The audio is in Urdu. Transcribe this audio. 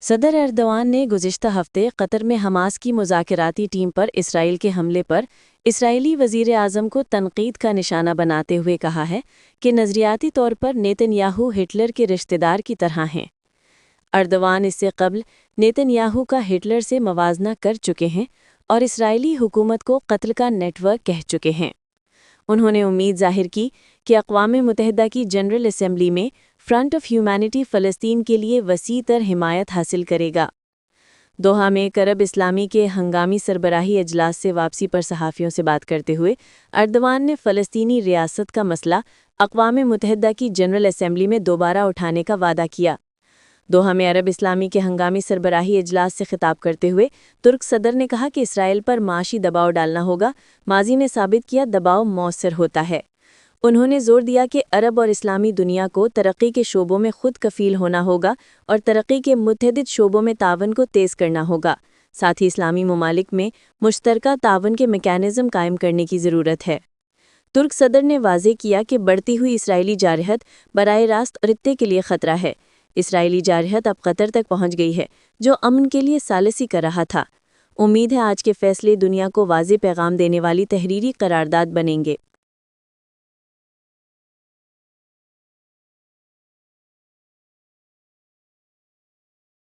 صدر ایردوان نے گزشتہ ہفتے قطر میں حماس کی مذاکراتی ٹیم پر اسرائیل کے حملے پر اسرائیلی وزیر اعظم کو تنقید کا نشانہ بناتے ہوئے کہا ہے کہ نظریاتی طور پر نیتن یاہو ہٹلر کے رشتہ دار کی طرح ہیں۔ ایردوان اس سے قبل نیتن یاہو کا ہٹلر سے موازنہ کر چکے ہیں اور اسرائیلی حکومت کو قتل کا نیٹ ورک کہہ چکے ہیں۔ انہوں نے امید ظاہر کی کہ اقوام متحدہ کی جنرل اسمبلی میں فرنٹ آف ہیومینٹی فلسطین کے لیے وسیع تر حمایت حاصل کرے گا۔ دوحہ میں عرب اسلامی کے ہنگامی سربراہی اجلاس سے واپسی پر صحافیوں سے بات کرتے ہوئے ایردوان نے فلسطینی ریاست کا مسئلہ اقوام متحدہ کی جنرل اسمبلی میں دوبارہ اٹھانے کا وعدہ کیا۔ دوحہ میں عرب اسلامی کے ہنگامی سربراہی اجلاس سے خطاب کرتے ہوئے ترک صدر نے کہا کہ اسرائیل پر معاشی دباؤ ڈالنا ہوگا، ماضی نے ثابت کیا دباؤ مؤثر ہوتا ہے۔ انہوں نے زور دیا کہ عرب اور اسلامی دنیا کو ترقی کے شعبوں میں خود کفیل ہونا ہوگا اور ترقی کے متعدد شعبوں میں تعاون کو تیز کرنا ہوگا، ساتھ ہی اسلامی ممالک میں مشترکہ تعاون کے میکانزم قائم کرنے کی ضرورت ہے۔ ترک صدر نے واضح کیا کہ بڑھتی ہوئی اسرائیلی جارحیت براہ راست خطے کے لیے خطرہ ہے۔ اسرائیلی جارحیت اب قطر تک پہنچ گئی ہے، جو امن کے لیے ثالثی کر رہا تھا۔ امید ہے آج کے فیصلے دنیا کو واضح پیغام دینے والی تحریری قرارداد بنیں گے۔